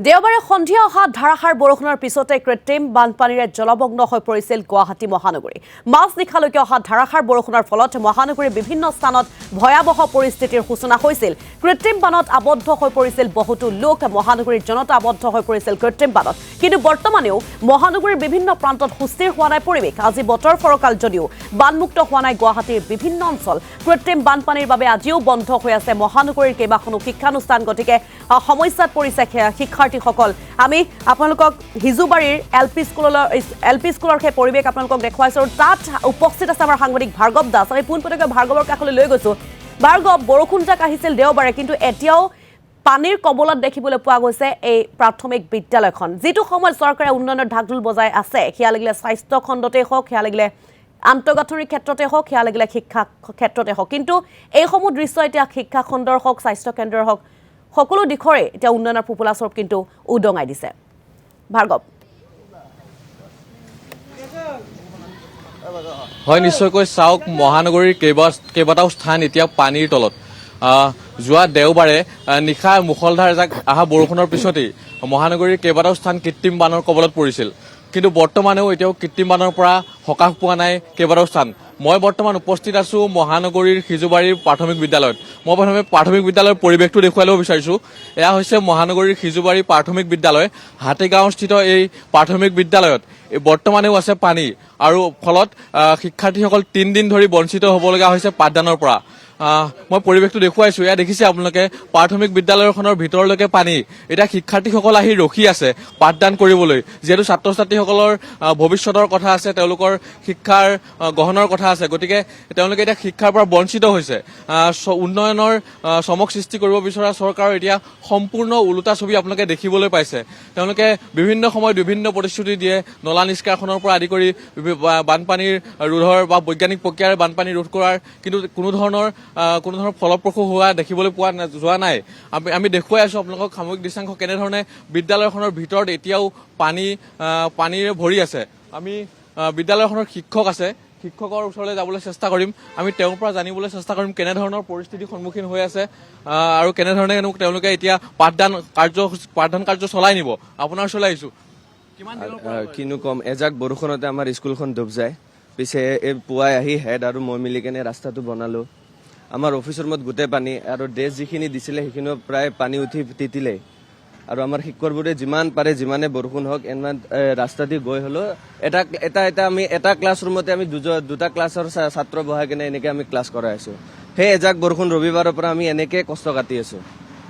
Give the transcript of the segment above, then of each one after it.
দেওবাৰে সন্ধিয়া অহা ধাৰাসাৰ বৰষুণৰ পিছতে কৃত্ৰিম বানপানীৰে জলমগ্ন হৈ পৰিছিল গুৱাহাটী মহানগৰী। মাজনিশালৈকে অহা ধাৰাসাৰ বৰষুণৰ ফলত মহানগৰীৰ বিভিন্ন স্থানত ভয়াৱহ পৰিস্থিতিৰ সূচনা হৈছিল। কৃত্ৰিম বানত আবদ্ধ হৈ পৰিছিল বহুতো লোক। মহানগৰীৰ জনতা আবদ্ধ হৈ পৰিছিল কৃত্ৰিম বানত। কিন্তু বৰ্তমানেও মহানগৰীৰ বিভিন্ন প্ৰান্তত সুস্থিৰ হোৱা নাই পৰিৱেশ। আজি বতৰ ফৰকাল যদিও বানমুক্ত হোৱা নাই গুৱাহাটীৰ বিভিন্ন অঞ্চল। কৃত্ৰিম বানপানীৰ বাবে আজিও বন্ধ হৈ আছে মহানগৰীৰ কেইবাখনো শিক্ষানুষ্ঠান। গতিকে সমস্যাত পৰিছে শিক্ষাৰ্থীসকল। আমি আপোনালোকক হিজুবাৰীৰ এল পি স্কুলৰ সেই পৰিৱেশ আপোনালোকক দেখুৱাইছোঁ। তাত উপস্থিত আছে আমাৰ সাংবাদিক ভাৰ্গৱ দাস। আমি পোনপটীয়াকৈ ভাৰ্গৱৰ কাষলৈ লৈ গৈছোঁ। ভাৰ্গৱ, বৰষুণজাক আহিছিল দেওবাৰে, কিন্তু এতিয়াও পানীৰ কবলত দেখিবলৈ পোৱা গৈছে এই প্ৰাথমিক বিদ্যালয়খন। যিটো সময়ত চৰকাৰে উন্নয়নৰ ঢাকঢোল বজাই আছে, সেয়া লাগিলে স্বাস্থ্য খণ্ডতেই হওক, সেয়া লাগিলে আন্তঃগাঁথনিৰ ক্ষেত্ৰতে হওক, সেয়া লাগিলে শিক্ষা ক্ষেত্ৰতে হওক, কিন্তু এইসমূহ দৃশ্য এতিয়া শিক্ষা খণ্ডৰ হওক, স্বাস্থ্য কেন্দ্ৰৰ হওক, সকলো দিশৰে এতিয়া উন্নয়নৰ ফুপুলা স্বৰূপ কিন্তু উদঙাই দিছে। ভাৰ্গৱ। হয়, নিশ্চয়কৈ চাওক, মহানগৰীৰ কেইবাটাও স্থান এতিয়া পানীৰ তলত। যোৱা দেওবাৰে নিশা মুখলধাৰ এজাক অহা বৰষুণৰ পিছতেই মহানগৰীৰ কেইবাটাও স্থান কৃত্ৰিম বানৰ কবলত পৰিছিল। কিন্তু বৰ্তমানেও এতিয়াও কৃত্ৰিম বানৰ পৰা সকাহ পোৱা নাই কেইবাটাও স্থান। মই বৰ্তমান উপস্থিত আছো মহানগৰীৰ সিজুবাৰীৰ প্ৰাথমিক বিদ্যালয়ত। মই প্ৰথমে প্ৰাথমিক বিদ্যালয়ৰ পৰিৱেশটো দেখুৱাই ল'ব বিচাৰিছো। এয়া হৈছে মহানগৰীৰ সিজুবাৰী প্ৰাথমিক বিদ্যালয়। হাতীগাঁওস্থিত এই প্ৰাথমিক বিদ্যালয়ত বৰ্তমানেও আছে পানী, আৰু ফলত শিক্ষাৰ্থীসকল 3 দিন ধৰি বঞ্চিত হ'বলগীয়া হৈছে পাঠদানৰ পৰা। মই পৰিৱেশটো দেখুৱাইছো। এয়া দেখিছে আপোনালোকে, প্ৰাথমিক বিদ্যালয়খনৰ ভিতৰলৈকে পানী। এতিয়া শিক্ষাৰ্থীসকল আহি ৰখি আছে পাঠদান কৰিবলৈ, যিহেতু ছাত্ৰ ছাত্ৰীসকলৰ ভৱিষ্যতৰ কথা আছে, তেওঁলোকৰ শিক্ষাৰ গ্ৰহণৰ কথা আছে। গতিকে তেওঁলোকে এতিয়া শিক্ষাৰ পৰা বঞ্চিত হৈছে। উন্নয়নৰ চমক সৃষ্টি কৰিব বিচৰা চৰকাৰৰ এতিয়া সম্পূৰ্ণ ওলোটা ছবি আপোনালোকে দেখিবলৈ পাইছে। তেওঁলোকে বিভিন্ন সময়ত বিভিন্ন প্ৰতিশ্ৰুতি দিয়ে, নলা নিষ্কাশনৰ পৰা আদি কৰি বানপানীৰ ৰোধৰ বা বৈজ্ঞানিক প্ৰক্ৰিয়াৰে বানপানী ৰোধ কৰাৰ, কিন্তু কোনো ধৰণৰ ফলপ্ৰসূ হোৱা দেখিবলৈ পোৱা যোৱা নাই। আমি দেখুৱাই আছো আপোনালোকক সামগ্ৰিক দৃশ্যাংশ কেনেধৰণে বিদ্যালয়খনৰ ভিতৰত এতিয়াও পানীৰে ভৰি আছে। আমি বিদ্যালয়খনৰ শিক্ষক আছে, শিক্ষকৰ ওচৰলৈ যাবলৈ চেষ্টা কৰিম। আমি তেওঁৰ পৰা জানিবলৈ চেষ্টা কৰিম কেনেধৰণৰ পৰিস্থিতিৰ সন্মুখীন হৈ আছে আৰু কেনেধৰণে তেওঁলোকে এতিয়া পাঠদান কাৰ্য চলাই নিব। আপোনাৰ ওচৰলৈ আহিছো। কিনো কম, এজাক বৰষুণতে আমাৰ স্কুলখন ডুব যায়। পিছে এই পুৱাই আহি হেড আৰু মই মিলি কেনে ৰাস্তাটো বনালো। আমাৰ অফিচৰ ৰুমত গোটেই পানী, আৰু ড্ৰেছ যিখিনি দিছিলে সেইখিনিও প্ৰায় পানী উঠি তিতিলে। আৰু আমাৰ শিক্ষকবোৰে যিমান পাৰে, যিমানে বৰষুণ হওক, ইমান ৰাস্তা দি গৈ হলেও আমি এটা ক্লাছ ৰুমতে আমি দুটা ক্লাছৰ ছাত্ৰ বহাই কেনে এনেকে আমি ক্লাছ কৰাই আছো। সেই এজাক বৰষুণ ৰবিবাৰৰ পৰা আমি এনেকে কষ্ট কাটি আছো।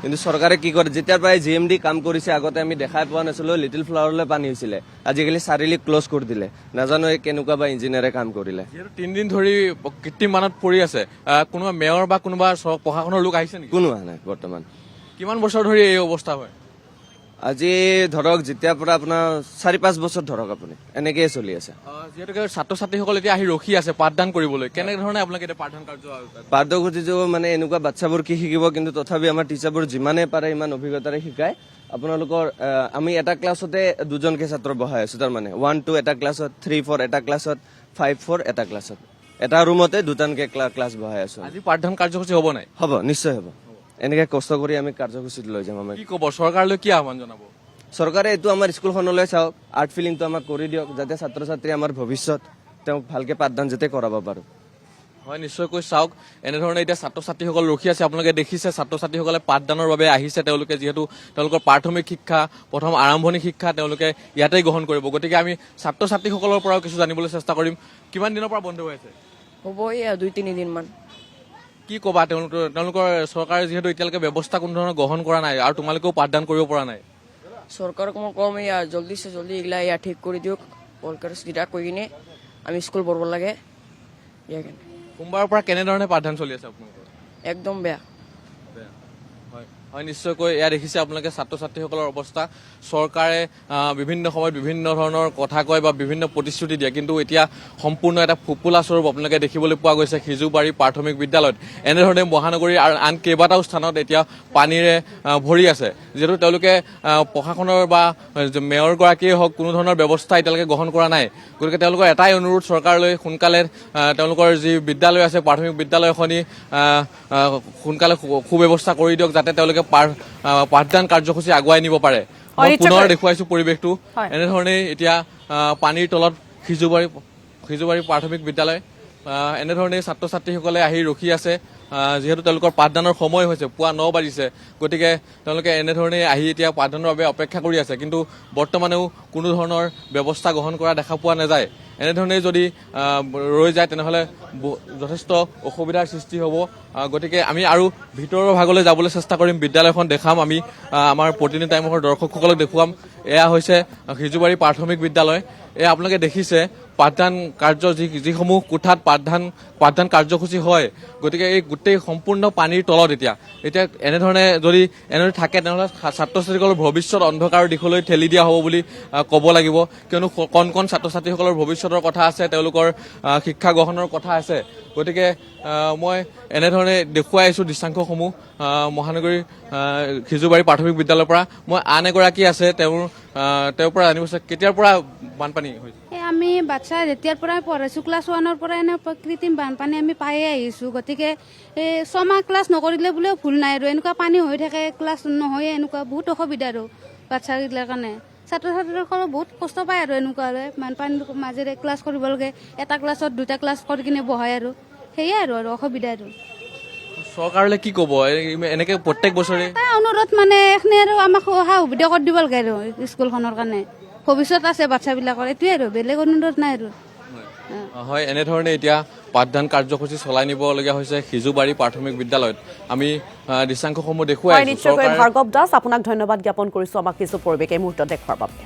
কিন্তু চৰকাৰে কি কৰে, যেতিয়াৰ পৰাই GMD কাম কৰিছে, আগতে আমি দেখাই পোৱা নাছিলো লিটিল ফ্লাৱাৰলৈ পানী হৈছিলে, আজিকালি চাৰিআলি ক্লজ কৰি দিলে। নাজানো এই কেনেকুৱা বা ইঞ্জিনিয়াৰে কাম কৰিলে। 3 দিন ধৰি কৃত্ৰিম বানত পৰি আছে। কোনোবা মেয়ৰ বা কোনোবা প্ৰশাসনৰ লোক আহিছে নেকি? কোনো অহা নাই বৰ্তমান। কিমান বছৰ ধৰি এই অৱস্থা হয়? আজি ধৰক যেতিয়াৰ পৰা আপোনাৰ 4-5 বছৰ ধৰক আপুনি এনেকেই চলি আছে। যিহেতুকে ছাত্ৰ ছাত্ৰীসকল এতিয়া আহি ৰখি আছে পাঠদান কৰিবলৈ, কেনেধৰণে আপোনালোকে এতিয়া পাঠদান পাঠ্যসূচীটো মানে এনেকুৱা বাচ্ছাবোৰ কি শিকিব, কিন্তু তথাপি আমাৰ টিচাৰবোৰ যিমানে পাৰে ইমান অভিজ্ঞতাৰে শিকায়। আপোনালোকৰ আমি এটা ক্লাছতে 2জনকে ছাত্ৰ বহাই আছো। তাৰমানে 1-2 এটা ক্লাছত, 3-4 এটা ক্লাছত, 5-4 এটা ক্লাছত, এটা ৰুমতে 2টানকে ক্লাছ বহাই আছো। আজি পাঠদান কাৰ্যসূচী হ'ব নাই? হ'ব, নিশ্চয় হ'ব। এনেকে কষ্ট কৰি আমি কাৰ্যসূচীত লৈ যাম। আমি কি ক'ব, চৰকাৰলৈ কি আহ্বান জনাব? চৰকাৰে এইটো আমাৰ স্কুলখনলৈ চাওক, আৰ্ট ফিলিংটো আমাক কৰি দিয়ক, যাতে ছাত্ৰ ছাত্ৰী আমাৰ ভৱিষ্যত, তেওঁক ভালকে পাঠদান যাতে কৰাব পাৰো। হয়, নিশ্চয়কৈ চাওক, এনেধৰণে এতিয়া ছাত্ৰ ছাত্ৰীসকল ৰখি আছে। আপোনালোকে দেখিছে ছাত্ৰ ছাত্ৰীসকলে পাঠদানৰ বাবে আহিছে। তেওঁলোকে যিহেতু তেওঁলোকৰ প্ৰাথমিক শিক্ষা, প্ৰথম আৰম্ভণি শিক্ষা তেওঁলোকে ইয়াতেই গ্ৰহণ কৰিব। গতিকে আমি ছাত্ৰ ছাত্ৰীসকলৰ পৰাও কিছু জানিবলৈ চেষ্টা কৰিম। কিমান দিনৰ পৰা বন্ধ হৈ আছে? হ'ব এয়া 2-3 দিন মান। কি ক'বা, তেওঁলোকৰ চৰকাৰে যিহেতু এতিয়ালৈকে ব্যৱস্থা কোনো ধৰণৰ গ্ৰহণ কৰা নাই, আৰু তোমালোকেও পাঠদান কৰিব পৰা নাই। চৰকাৰক মই কম, এয়া জলদি এইগিলা এয়া ঠিক কৰি দিয়ক। কলকাতা কৈ কিনে আমি স্কুল পঢ়িব লাগে। সোমবাৰৰ পৰা কেনেধৰণে পাঠদান চলি আছে আপোনালোকৰ? একদম বেয়া। হয়, নিশ্চয়কৈ এয়া দেখিছে আপোনালোকে ছাত্ৰ ছাত্ৰীসকলৰ অৱস্থা। চৰকাৰে বিভিন্ন সময়ত বিভিন্ন ধৰণৰ কথা কয় বা বিভিন্ন প্ৰতিশ্ৰুতি দিয়ে, কিন্তু এতিয়া সম্পূৰ্ণ এটা ফুপুলা স্বৰূপ আপোনালোকে দেখিবলৈ পোৱা গৈছে সিজুবাৰী প্ৰাথমিক বিদ্যালয়ত। এনেধৰণে মহানগৰীৰ আন কেইবাটাও স্থানত এতিয়া পানীৰে ভৰি আছে। যিহেতু তেওঁলোকে প্ৰশাসনৰ বা মেয়ৰগৰাকীয়ে হওক কোনো ধৰণৰ ব্যৱস্থা এতিয়ালৈকে গ্ৰহণ কৰা নাই। গতিকে তেওঁলোকৰ এটাই অনুৰোধ চৰকাৰলৈ, সোনকালে তেওঁলোকৰ যি বিদ্যালয় আছে প্ৰাথমিক বিদ্যালয়খনি সোনকালে সুব্যৱস্থা কৰি দিয়ক, যাতে তেওঁলোকে পাঠদান কাৰ্যসূচী আগুৱাই নিব পাৰে। মই নিশ্চয়কৈ। পুনৰ দেখুৱাইছো পৰিৱেশটো হয়। এনেধৰণে এতিয়া পানীৰ তলত সিজুবাৰী প্ৰাথমিক বিদ্যালয় এনেধৰণে ছাত্ৰ ছাত্ৰীসকলে আহি ৰখি আছে যিহেতু তেওঁলোকৰ পাঠদানৰ সময় হৈছে পুৱা 9 বাজিছে গতিকে তেওঁলোকে এনেধৰণে আহি এতিয়া পাঠদানৰ বাবে অপেক্ষা কৰি আছে কিন্তু বৰ্তমানেও কোনো ধৰণৰ ব্যৱস্থা গ্ৰহণ কৰা দেখা পোৱা নাযায় এনেধৰণে যদি ৰৈ যায় তেনেহলে যথেষ্ট অসুবিধাৰ সৃষ্টি হ'ব গতিকে আমি আৰু ভিতৰৰ ভাগলৈ যাবলৈ চেষ্টা কৰিম বিদ্যালয়খন দেখাম আমি আমাৰ প্ৰতিনিধি টাইমৰ দৰ্শকসকলক দেখুৱাম এয়া হৈছে সিজুবাৰী প্ৰাথমিক বিদ্যালয় এয়া আপোনালোকে দেখিছে পাঠদান কাৰ্য যিসমূহ কোঠাত পাঠদান কাৰ্যসূচী হয় গতিকে এই গোটেই সম্পূৰ্ণ পানীৰ তলত এতিয়া এনেধৰণে যদি এনেদৰে থাকে তেনেহ'লে ছাত্ৰ ছাত্ৰীসকলৰ ভৱিষ্যত অন্ধকাৰৰ দিশলৈ ঠেলি দিয়া হ'ব বুলি ক'ব লাগিব কিয়নো কণ কণ ছাত্ৰ ছাত্ৰীসকলৰ ভৱিষ্যতৰ কথা আছে তেওঁলোকৰ শিক্ষা গ্ৰহণৰ কথা আছে গতিকে মই এনেধৰণে দেখুৱাই আছো দৃশ্যাংশসমূহ মহানগৰী সিজুবাৰী প্ৰাথমিক বিদ্যালয়ৰ পৰা মই আন এগৰাকী আছে তেওঁৰ পৰা জানিব বিচাৰিছোঁ কেতিয়াৰ পৰা বানপানী হৈছে আমি বাচ্চা যেতিয়াৰ পৰাই পঢ়াইছোঁ ক্লাছ 1ৰ পৰাই কৃত্ৰিম বানপানী আমি পায়ে আহিছোঁ গতিকে এই 6 মাহ ক্লাছ নকৰিলে বুলিও ভুল নাই আৰু এনেকুৱা পানী হৈ থাকে ক্লাছ নহয়ে এনেকুৱা বহুত অসুবিধা আৰু বাচ্চাগিলাৰ কাৰণে ছাত্ৰ ছাত্ৰীসকলে বহুত কষ্ট পায় আৰু এনেকুৱা হ'লে বানপানীৰ মাজেৰে ক্লাছ কৰিব লাগে এটা ক্লাছত 2টা ক্লাছ কৰি কিনে বহায় আৰু সেয়ে আৰু অসুবিধা আৰু চৰকাৰলৈ কি ক'ব এনেকে প্ৰত্যেক বছৰে তাই অনুৰোধ মানে এখনে আৰু আমাক সা সুবিধা কৰি দিব লাগে আৰু স্কুলখনৰ কাৰণে ভৱিষ্যত আছে বাচ্চাবিলাকৰ এইটোৱে আৰু বেলেগ অনুৰোধ নাই আৰু হয় এনেধৰণে এতিয়া পাঠদান কাৰ্যসূচী চলাই নিবলগীয়া হৈছে সিজুবাৰী প্ৰাথমিক বিদ্যালয়ত আমি দৃশ্যাংশসমূহ দেখুৱাই নিশ্চয়কৈ ভাৰ্গৱ দাস আপোনাক ধন্যবাদ জ্ঞাপন কৰিছো আমাক কিছু পৰিৱেশ এই মুহূৰ্তত দেখুৱাৰ বাবে